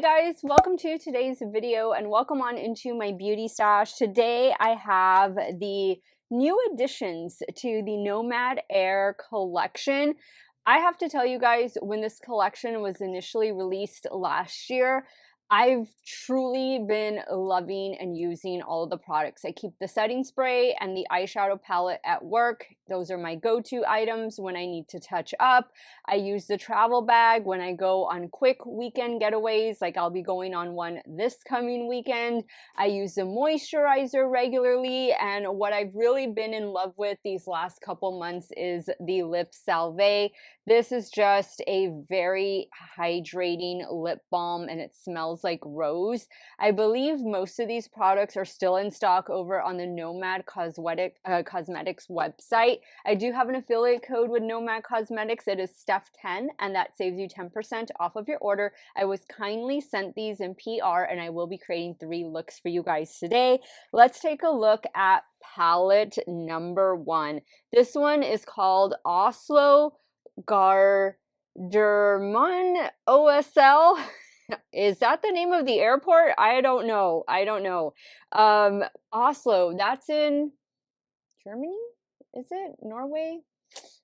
guys, welcome to today's video and welcome on into my beauty stash. Today I have the new additions to the Nomad Air collection. I have to tell you guys, when this collection was initially released last year, I've truly been loving and using all of the products. I keep the setting spray and the eyeshadow palette at work. Those are my go-to items when I need to touch up. I use the travel bag when I go on quick weekend getaways, like I'll be going on one this coming weekend. I use the moisturizer regularly, and what I've really been in love with these last couple months is the lip salve. This is just a very hydrating lip balm and it smells like rose. I believe most of these products are still in stock over on the Nomad Cosmetics website. I do have an affiliate code with Nomad Cosmetics. It is Steff10, and that saves you 10% off of your order. I was kindly sent these in PR, and I will be creating 3 looks for you guys today. Let's take a look at palette number 1. This one is called Oslo Gardermoen OSL. Is that the name of the airport? I don't know. Oslo, that's in Germany? Is it Norway?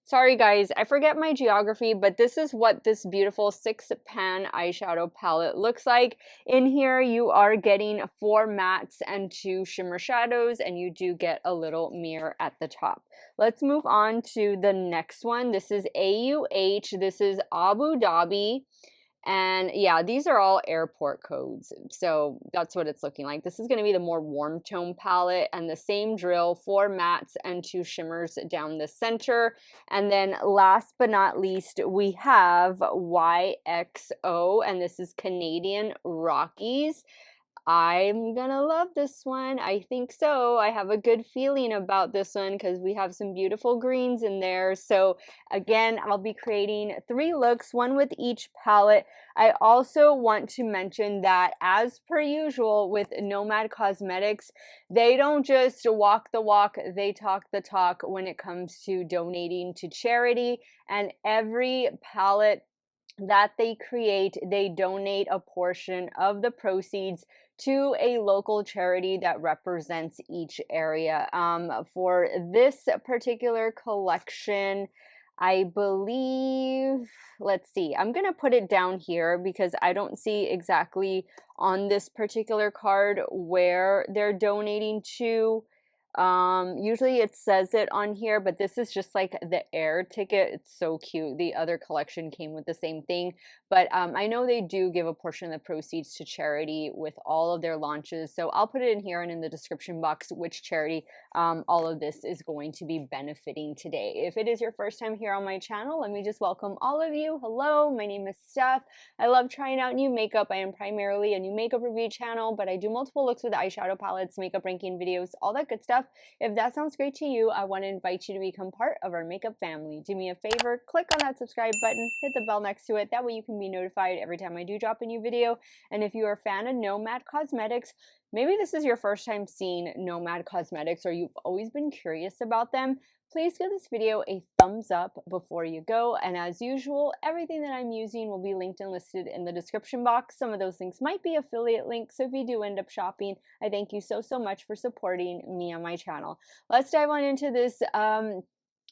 Sorry guys, I forget my geography, but this is what this beautiful 6-pan eyeshadow palette looks like. In here, you are getting 4 mattes and 2 shimmer shadows, and you do get a little mirror at the top. Let's move on to the next one. This is AUH. This is Abu Dhabi. And yeah, these are all airport codes. So that's what it's looking like. This is going to be the more warm tone palette, and the same drill, 4 mattes and 2 shimmers down the center. And then last but not least, we have YXO, and this is Canadian Rockies. I'm gonna love this one. I think so. I have a good feeling about this one because we have some beautiful greens in there. So again, I'll be creating 3 looks, 1 with each palette. I also want to mention that, as per usual with Nomad Cosmetics, they don't just walk the walk, they talk the talk when it comes to donating to charity. And every palette that they create, they donate a portion of the proceeds to a local charity that represents each area. For this particular collection, I believe, let's see, I'm going to put it down here because I don't see exactly on this particular card where they're donating to. Usually it says it on here, but this is just like the air ticket. It's so cute. The other collection came with the same thing, but I know they do give a portion of the proceeds to charity with all of their launches. So I'll put it in here and in the description box which charity all of this is going to be benefiting today. If it is your first time here on my channel, let me just welcome all of you. Hello, my name is Steff. I love trying out new makeup. I am primarily a new makeup review channel, but I do multiple looks with eyeshadow palettes, makeup ranking videos, all that good stuff. If that sounds great to you, I want to invite you to become part of our makeup family. Do me a favor, click on that subscribe button, hit the bell next to it. That way you can be notified every time I do drop a new video. And if you are a fan of Nomad Cosmetics, maybe this is your first time seeing Nomad Cosmetics, or you've always been curious about them, please give this video a thumbs up before you go. And as usual, everything that I'm using will be linked and listed in the description box. Some of those links might be affiliate links, so if you do end up shopping, I thank you so much for supporting me on my channel. Let's dive on into this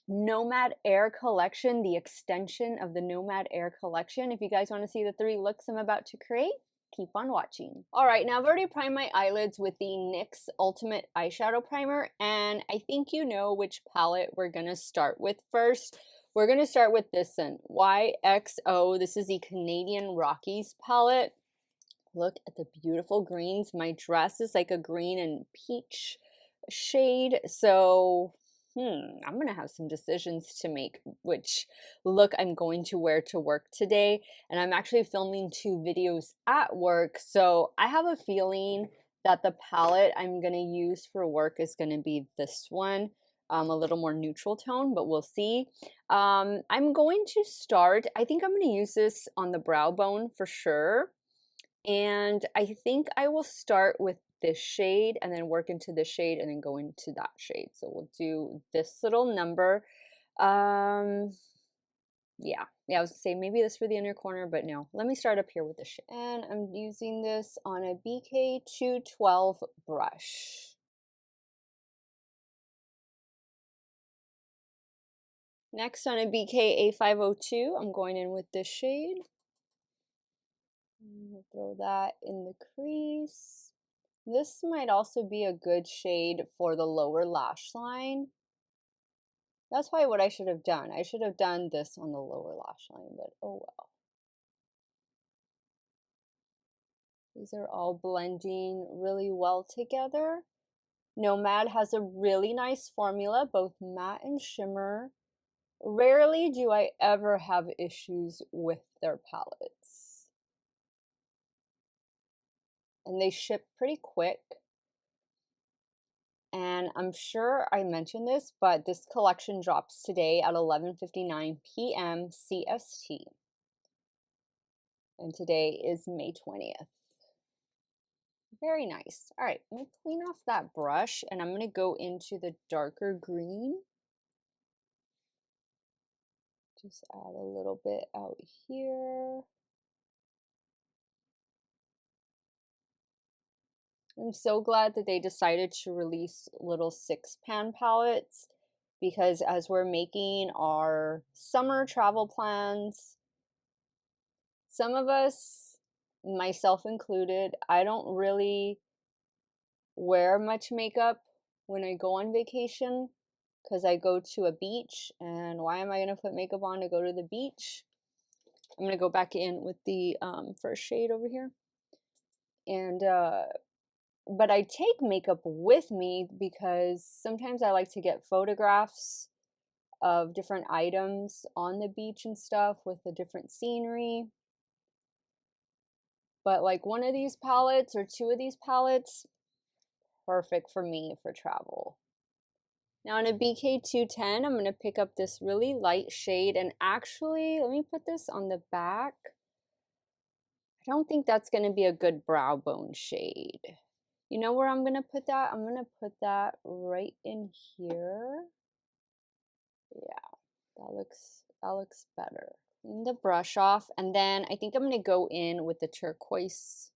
Nomad Air collection, the extension of the Nomad Air collection. If you guys want to see the 3 looks I'm about to create, keep on watching. All right, now I've already primed my eyelids with the NYX Ultimate Eyeshadow Primer, and I think you know which palette we're gonna start with first. We're gonna start with this one, YXO. This is the Canadian Rockies palette. Look at the beautiful greens. My dress is like a green and peach shade, so I'm gonna have some decisions to make which look I'm going to wear to work today. And I'm actually filming 2 videos at work, so I have a feeling that the palette I'm gonna use for work is gonna be this one. A little more neutral tone, but we'll see. I'm going to start, I think I'm gonna use this on the brow bone for sure. And I think I will start with this shade and then work into this shade and then go into that shade. So we'll do this little number. Yeah, I was gonna say maybe this for the inner corner, but no. Let me start up here with the shade. And I'm using this on a BK 212 brush. Next on a BK A502, I'm going in with this shade. We'll throw that in the crease. This might also be a good shade for the lower lash line. That's probably what I should have done. I should have done this on the lower lash line, but oh well. These are all blending really well together. NOMAD has a really nice formula, both matte and shimmer. Rarely do I ever have issues with their palettes. And they ship pretty quick. And I'm sure I mentioned this, but this collection drops today at 11:59 p.m. CST. And today is May 20th. Very nice. All right, I'm going to clean off that brush and I'm going to go into the darker green. Just add a little bit out here. I'm so glad that they decided to release little 6-pan palettes, because as we're making our summer travel plans, some of us, myself included, I don't really wear much makeup when I go on vacation because I go to a beach, and why am I going to put makeup on to go to the beach? I'm going to go back in with the first shade over here. And but I take makeup with me because sometimes I like to get photographs of different items on the beach and stuff with the different scenery. But like one of these palettes or two of these palettes, perfect for me for travel. Now in a BK 210, I'm going to pick up this really light shade, and actually, let me put this on the back. I don't think that's going to be a good brow bone shade. You know where I'm going to put that? I'm going to put that right in here. Yeah, that looks better. Clean the brush off, and then I think I'm going to go in with the turquoise.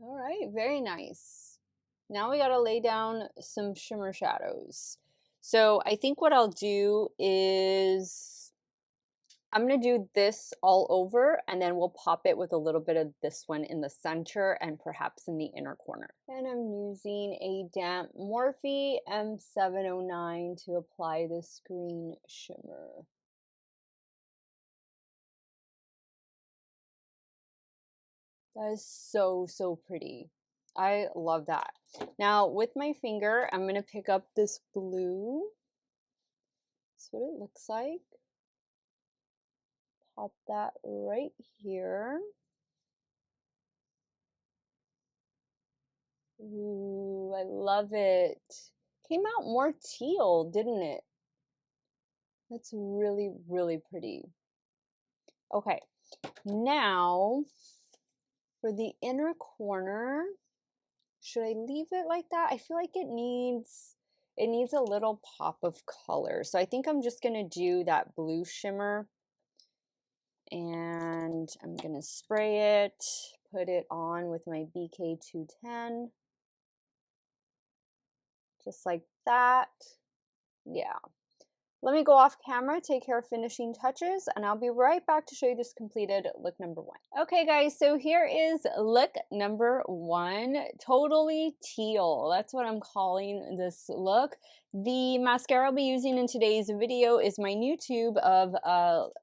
All right, very nice. Now we got to lay down some shimmer shadows. So I think what I'll do is I'm going to do this all over, and then we'll pop it with a little bit of this one in the center and perhaps in the inner corner. And I'm using a damp Morphe M709 to apply this green shimmer. That is so, so pretty. I love that. Now with my finger, I'm going to pick up this blue. That's what it looks like. Pop that right here. Ooh, I love it. Came out more teal, didn't it? That's really, really pretty. Okay, now for the inner corner, should I leave it like that? I feel like it needs a little pop of color. So I think I'm just gonna do that blue shimmer, and I'm gonna spray it, put it on with my BK 210. Just like that. Yeah. Let me go off camera, take care of finishing touches, and I'll be right back to show you this completed look number 1. Okay guys, so here is look number 1, totally teal. That's what I'm calling this look. The mascara I'll be using in today's video is my new tube of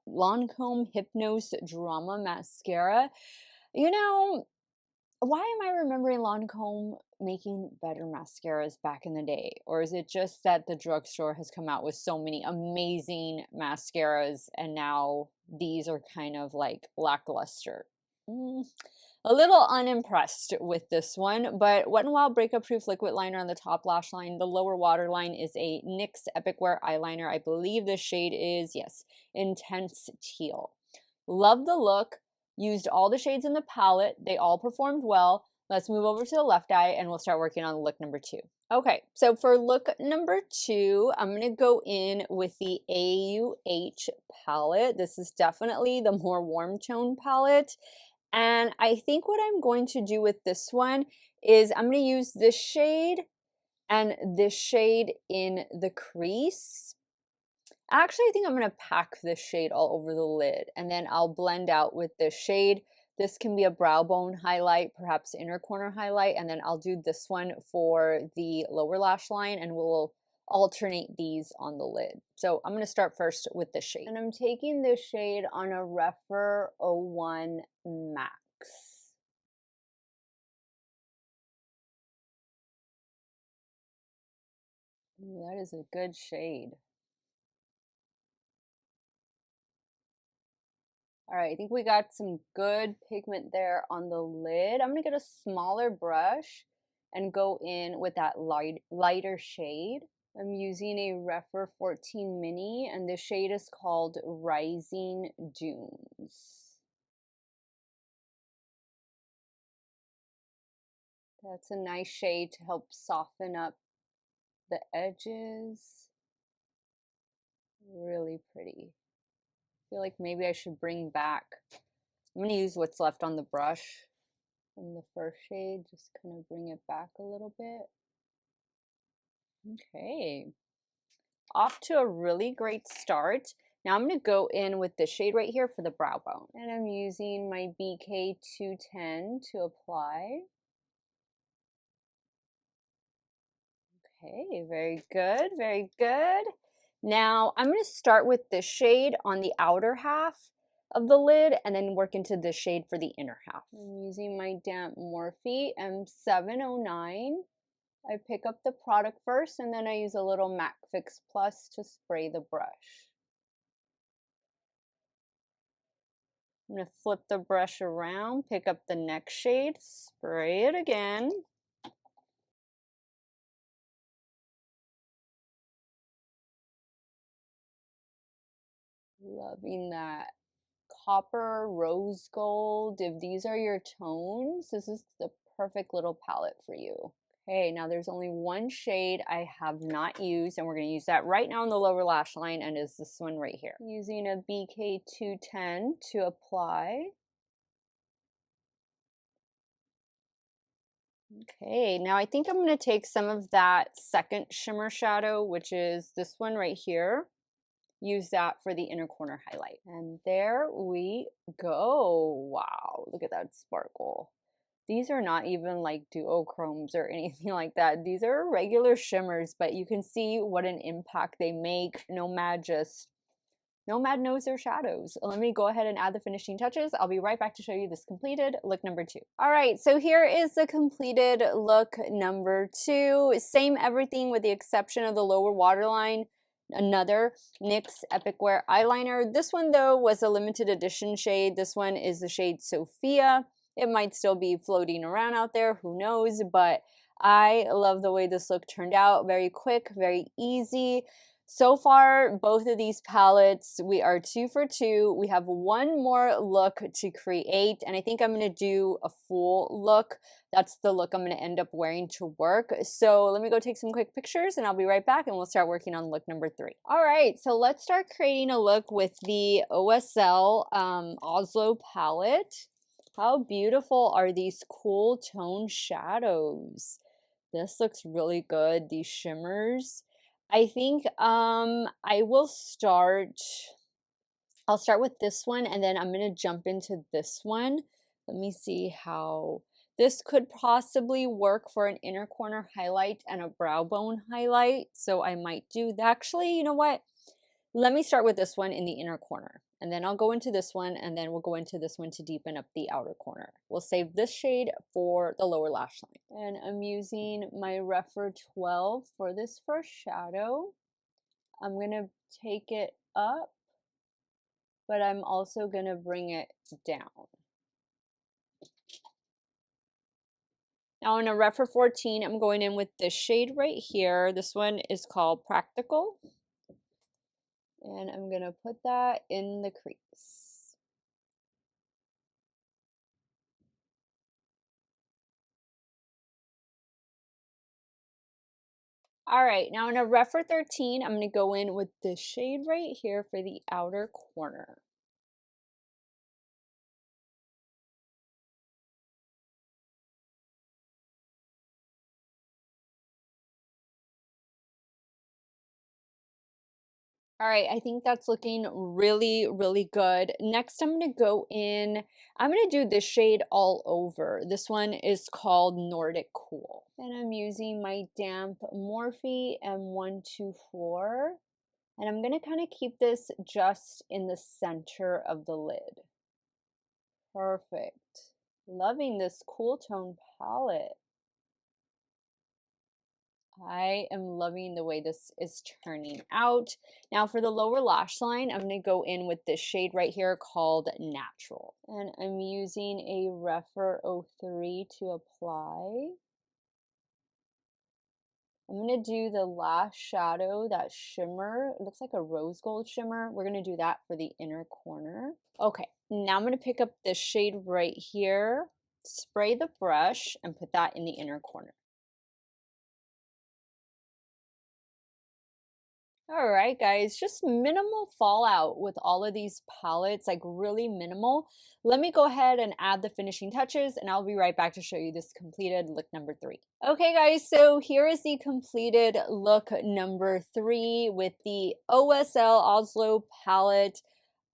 Lancome Hypnose Drama Mascara. You know, why am I remembering Lancome making better mascaras back in the day? Or is it just that the drugstore has come out with so many amazing mascaras and now these are kind of like lackluster? A little unimpressed with this one, but Wet n Wild Breakup Proof Liquid Liner on the top lash line. The lower waterline is a NYX Epic Wear eyeliner. I believe the shade is, yes, Intense Teal. Love the look. Used all the shades in the palette. They all performed well. Let's move over to the left eye and we'll start working on look number 2. Okay, so for look number 2, I'm going to go in with the AUH palette. This is definitely the more warm tone palette. And I think what I'm going to do with this one is I'm going to use this shade and this shade in the crease. Actually, I think I'm going to pack this shade all over the lid and then I'll blend out with this shade. This can be a brow bone highlight, perhaps inner corner highlight, and then I'll do this one for the lower lash line and we'll alternate these on the lid. So I'm going to start first with this shade. And I'm taking this shade on a Refer 01 Max. Ooh, that is a good shade. All right, I think we got some good pigment there on the lid. I'm gonna get a smaller brush and go in with that lighter shade. I'm using a Refer 14 Mini and this shade is called Rising Dunes. That's a nice shade to help soften up the edges. Really pretty. I feel like maybe I should bring back, I'm gonna use what's left on the brush from the first shade, just kind of bring it back a little bit. Okay, off to a really great start. Now I'm going to go in with the shade right here for the brow bone. And I'm using my BK 210 to apply. Okay, very good, very good. Now I'm going to start with this shade on the outer half of the lid and then work into this shade for the inner half. I'm using my damp Morphe M709. I pick up the product first and then I use a little MAC Fix Plus to spray the brush. I'm going to flip the brush around, pick up the next shade, spray it again. Loving that copper, rose gold. If these are your tones, this is the perfect little palette for you. Okay, now there's only one shade I have not used, and we're going to use that right now in the lower lash line, and is this one right here. Using a BK 210 to apply. Okay, now I think I'm going to take some of that second shimmer shadow, which is this one right here. Use that for the inner corner highlight. And there we go. Wow, look at that sparkle. These are not even like duochromes or anything like that. These are regular shimmers, but you can see what an impact they make. NOMAD knows their shadows. Let me go ahead and add the finishing touches. I'll be right back to show you this completed look number 2. All right, so here is the completed look number 2. Same everything with the exception of the lower waterline. Another NYX Epic Wear eyeliner. This one though was a limited edition shade. This one is the shade Sophia. It might still be floating around out there, who knows, but I love the way this look turned out. Very quick, very easy. So far, both of these palettes, we are 2 for 2. We have one more look to create, and I think I'm going to do a full look. That's the look I'm going to end up wearing to work. So let me go take some quick pictures, and I'll be right back, and we'll start working on look number 3. All right, so let's start creating a look with the OSL Oslo palette. How beautiful are these cool tone shadows? This looks really good, these shimmers. I think I'll start with this one and then I'm going to jump into this one. Let me see how this could possibly work for an inner corner highlight and a brow bone highlight. So I might do that. Actually, you know what? Let me start with this one in the inner corner and then I'll go into this one and then we'll go into this one to deepen up the outer corner. We'll save this shade for the lower lash line. And I'm using my Refer 12 for this first shadow. I'm going to take it up, but I'm also going to bring it down. Now in a Refer 14, I'm going in with this shade right here. This one is called Practical. And I'm going to put that in the crease. All right, now in a ref for 13, I'm going to go in with this shade right here for the outer corner. All right, I think that's looking really, really good. Next, I'm going to go in, I'm going to do this shade all over. This one is called Nordic Cool. And I'm using my damp Morphe M124. And I'm going to kind of keep this just in the center of the lid. Perfect. Loving this cool tone palette. I am loving the way this is turning out. Now for the lower lash line, I'm going to go in with this shade right here called Natural. And I'm using a Refer 03 to apply. I'm going to do the last shadow, that shimmer. It looks like a rose gold shimmer. We're going to do that for the inner corner. Okay, now I'm going to pick up this shade right here, spray the brush, and put that in the inner corner. All right, guys, just minimal fallout with all of these palettes, like really minimal. Let me go ahead and add the finishing touches, and I'll be right back to show you this completed look number 3. Okay, guys, so here is the completed look number 3 with the OSL Oslo palette.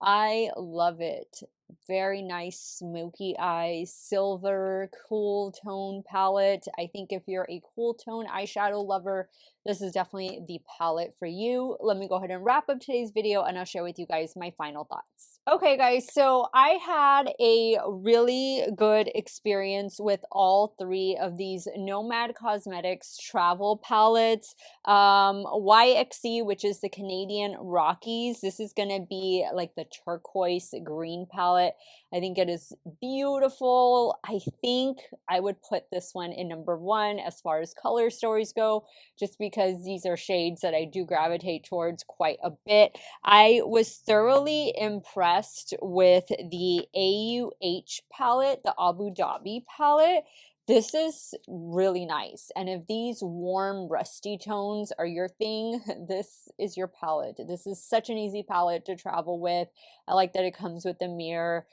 I love it. Very nice smoky eyes, silver, cool tone palette. I think if you're a cool tone eyeshadow lover, this is definitely the palette for you. Let me go ahead and wrap up today's video and I'll share with you guys my final thoughts. Okay, guys, so I had a really good experience with all 3 of these Nomad Cosmetics travel palettes. YXC, which is the Canadian Rockies. This is going to be like the turquoise green palette. I think it is beautiful. I think I would put this one in number 1 as far as color stories go, just because these are shades that I do gravitate towards quite a bit. I was thoroughly impressed with the AUH palette, the Abu Dhabi palette. This is really nice. And if these warm, rusty tones are your thing, this is your palette. This is such an easy palette to travel with. I like that it comes with a mirror.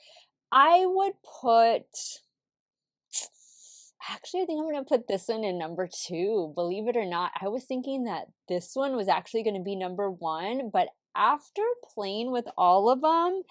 I would put, actually, I think I'm going to put this one in number 2. Believe it or not, I was thinking that this one was actually going to be number 1, but after playing with all of them,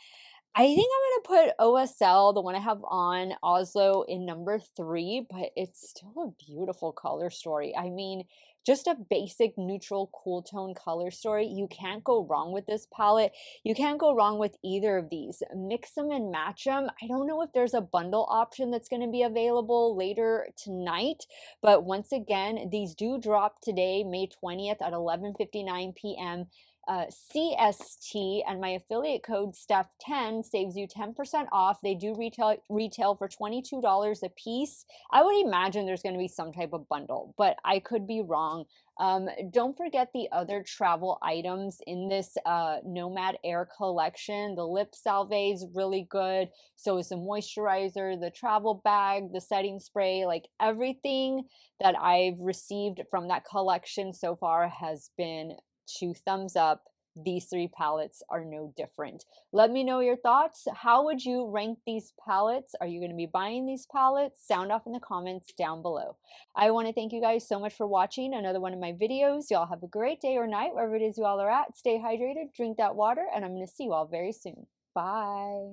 I think I'm going to put OSL, the one I have on Oslo, in number 3, but it's still a beautiful color story. I mean, just a basic neutral cool tone color story. You can't go wrong with this palette. You can't go wrong with either of these. Mix them and match them. I don't know if there's a bundle option that's going to be available later tonight, but once again, these do drop today, May 20th at 11:59 p.m. CST, and my affiliate code Steff10 saves you 10% off. They do retail for $22 a piece. I would imagine there's going to be some type of bundle, but I could be wrong. Don't forget the other travel items in this Nomad Air collection. The lip salve is really good. So is the moisturizer, the travel bag, the setting spray, like everything that I've received from that collection so far has been 2 thumbs up. These 3 palettes are no different. Let me know your thoughts. How would you rank these palettes? Are you going to be buying these palettes? Sound off in the comments down below. I want to thank you guys so much for watching another one of my videos. Y'all have a great day or night, wherever it is you all are at. Stay hydrated, drink that water, and I'm going to see you all very soon. Bye.